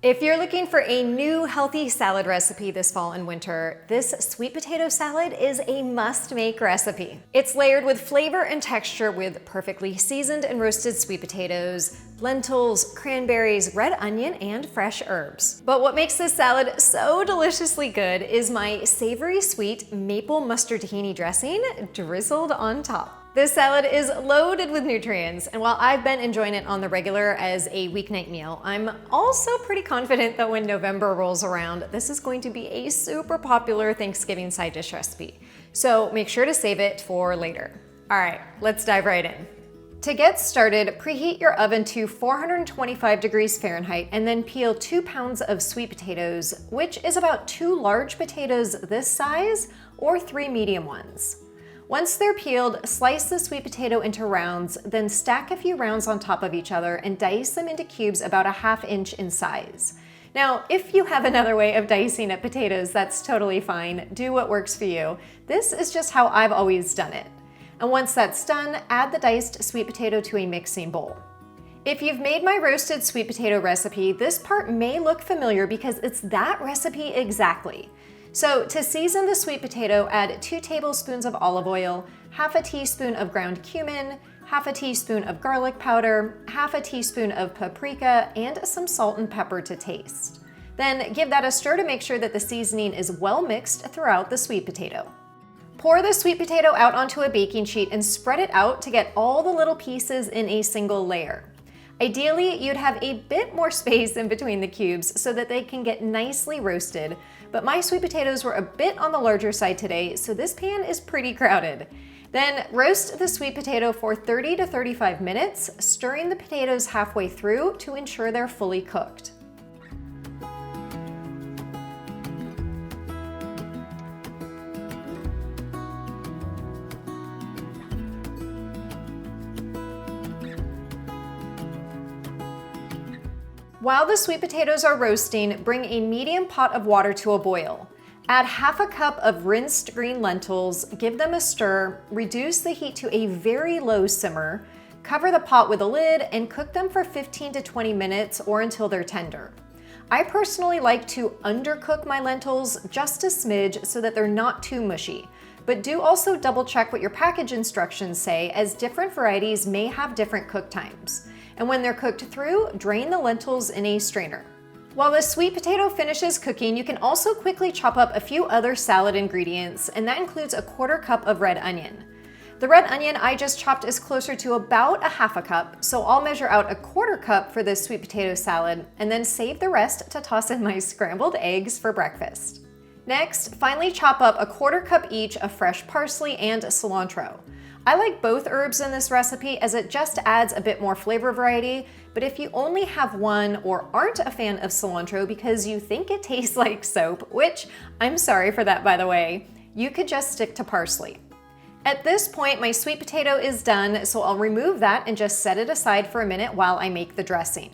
If you're looking for a new healthy salad recipe this fall and winter, this sweet potato salad is a must-make recipe. It's layered with flavor and texture with perfectly seasoned and roasted sweet potatoes, lentils, cranberries, red onion, and fresh herbs. But what makes this salad so deliciously good is my savory-sweet maple mustard tahini dressing drizzled on top. This salad is loaded with nutrients, and while I've been enjoying it on the regular as a weeknight meal, I'm also pretty confident that when November rolls around, this is going to be a super popular Thanksgiving side dish recipe. So make sure to save it for later. All right, let's dive right in. To get started, preheat your oven to 425 degrees Fahrenheit and then peel 2 pounds of sweet potatoes, which is about 2 large potatoes this size or 3 medium ones. Once they're peeled, slice the sweet potato into rounds, then stack a few rounds on top of each other and dice them into cubes about a ½ inch in size. Now, if you have another way of dicing up potatoes, that's totally fine. Do what works for you. This is just how I've always done it. And once that's done, add the diced sweet potato to a mixing bowl. If you've made my roasted sweet potato recipe, this part may look familiar because it's that recipe exactly. So to season the sweet potato, add 2 tablespoons of olive oil, ½ teaspoon of ground cumin, ½ teaspoon of garlic powder, ½ teaspoon of paprika, and some salt and pepper to taste. Then give that a stir to make sure that the seasoning is well mixed throughout the sweet potato. Pour the sweet potato out onto a baking sheet and spread it out to get all the little pieces in a single layer. Ideally, you'd have a bit more space in between the cubes so that they can get nicely roasted, but my sweet potatoes were a bit on the larger side today, so this pan is pretty crowded. Then roast the sweet potato for 30 to 35 minutes, stirring the potatoes halfway through to ensure they're fully cooked. While the sweet potatoes are roasting, bring a medium pot of water to a boil. Add ½ cup of rinsed green lentils, give them a stir, reduce the heat to a very low simmer, cover the pot with a lid, and cook them for 15 to 20 minutes or until they're tender. I personally like to undercook my lentils just a smidge so that they're not too mushy, but do also double check what your package instructions say, as different varieties may have different cook times. And when they're cooked through, drain the lentils in a strainer. While the sweet potato finishes cooking, you can also quickly chop up a few other salad ingredients, and that includes a ¼ cup of red onion. The red onion I just chopped is closer to about a ½ cup, so I'll measure out a ¼ cup for this sweet potato salad, and then save the rest to toss in my scrambled eggs for breakfast. Next, finely chop up a ¼ cup each of fresh parsley and cilantro. I like both herbs in this recipe as it just adds a bit more flavor variety, but if you only have one or aren't a fan of cilantro because you think it tastes like soap, which I'm sorry for that by the way, you could just stick to parsley. At this point, my sweet potato is done, so I'll remove that and just set it aside for a minute while I make the dressing.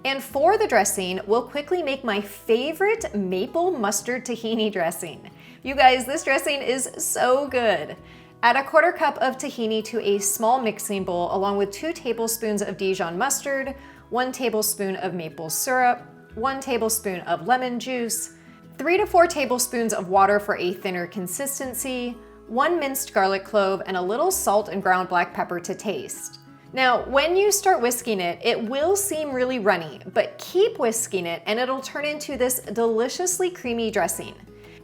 And for the dressing, we'll quickly make my favorite maple mustard tahini dressing. You guys, this dressing is so good. Add a ¼ cup of tahini to a small mixing bowl along with 2 tablespoons of Dijon mustard, 1 tablespoon of maple syrup, 1 tablespoon of lemon juice, 3 to 4 tablespoons of water for a thinner consistency, 1 minced garlic clove, and a little salt and ground black pepper to taste. Now, when you start whisking it, it will seem really runny, but keep whisking it and it'll turn into this deliciously creamy dressing.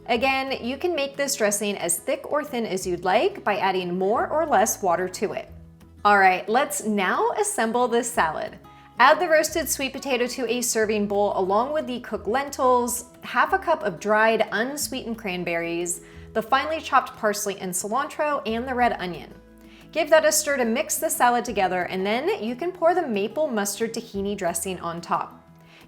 Again, you can make this dressing as thick or thin as you'd like by adding more or less water to it. All right, let's now assemble this salad. Add the roasted sweet potato to a serving bowl along with the cooked lentils, ½ cup of dried unsweetened cranberries, the finely chopped parsley and cilantro, and the red onion. Give that a stir to mix the salad together, and then you can pour the maple mustard tahini dressing on top.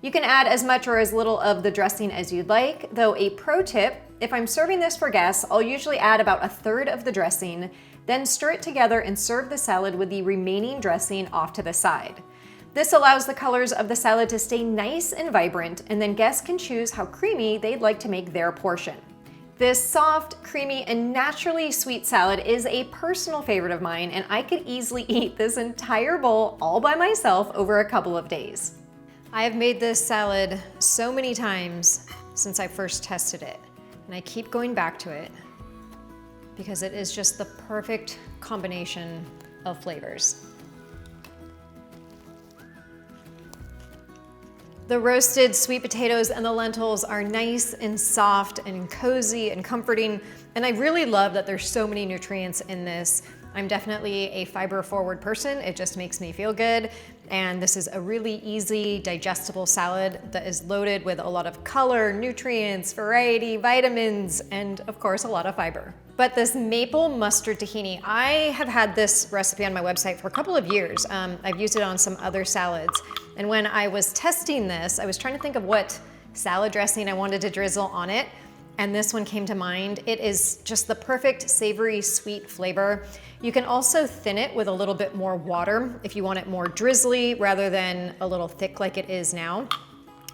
You can add as much or as little of the dressing as you'd like, though a pro tip, if I'm serving this for guests, I'll usually add about 1/3 of the dressing, then stir it together and serve the salad with the remaining dressing off to the side. This allows the colors of the salad to stay nice and vibrant, and then guests can choose how creamy they'd like to make their portion. This soft, creamy, and naturally sweet salad is a personal favorite of mine, and I could easily eat this entire bowl all by myself over a couple of days. I have made this salad so many times since I first tested it, and I keep going back to it because it is just the perfect combination of flavors. The roasted sweet potatoes and the lentils are nice and soft and cozy and comforting, and I really love that there's so many nutrients in this. I'm definitely a fiber-forward person. It just makes me feel good. And this is a really easy, digestible salad that is loaded with a lot of color, nutrients, variety, vitamins, and of course, a lot of fiber. But this maple mustard tahini, I have had this recipe on my website for a couple of years. I've used it on some other salads. And when I was testing this, I was trying to think of what salad dressing I wanted to drizzle on it. And this one came to mind. It is just the perfect savory sweet flavor. You can also thin it with a little bit more water if you want it more drizzly rather than a little thick like it is now.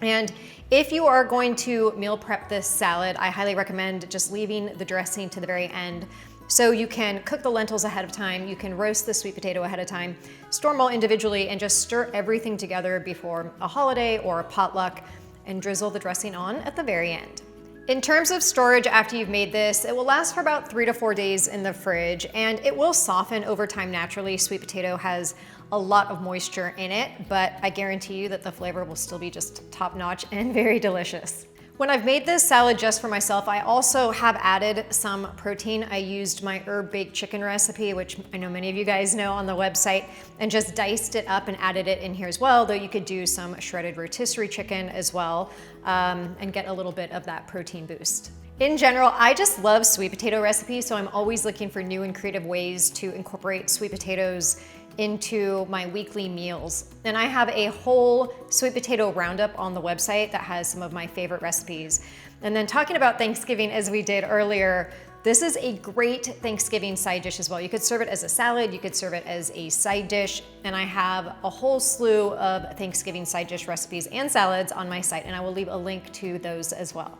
And if you are going to meal prep this salad, I highly recommend just leaving the dressing to the very end. So you can cook the lentils ahead of time, you can roast the sweet potato ahead of time, store them all individually, and just stir everything together before a holiday or a potluck and drizzle the dressing on at the very end. In terms of storage after you've made this, it will last for about 3 to 4 days in the fridge, and it will soften over time naturally. Sweet potato has a lot of moisture in it, but I guarantee you that the flavor will still be just top-notch and very delicious. When I've made this salad just for myself, I also have added some protein. I used my herb baked chicken recipe, which I know many of you guys know on the website, and just diced it up and added it in here as well, though you could do some shredded rotisserie chicken as well, and get a little bit of that protein boost. In general, I just love sweet potato recipes, so I'm always looking for new and creative ways to incorporate sweet potatoes into my weekly meals. And I have a whole sweet potato roundup on the website that has some of my favorite recipes. And then talking about Thanksgiving, as we did earlier, this is a great Thanksgiving side dish as well. You could serve it as a salad, you could serve it as a side dish, and I have a whole slew of Thanksgiving side dish recipes and salads on my site, and I will leave a link to those as well.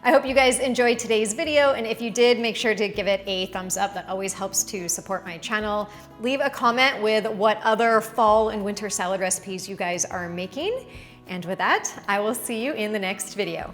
I hope you guys enjoyed today's video, and if you did, make sure to give it a thumbs up. That always helps to support my channel. Leave a comment with what other fall and winter salad recipes you guys are making. And with that, I will see you in the next video.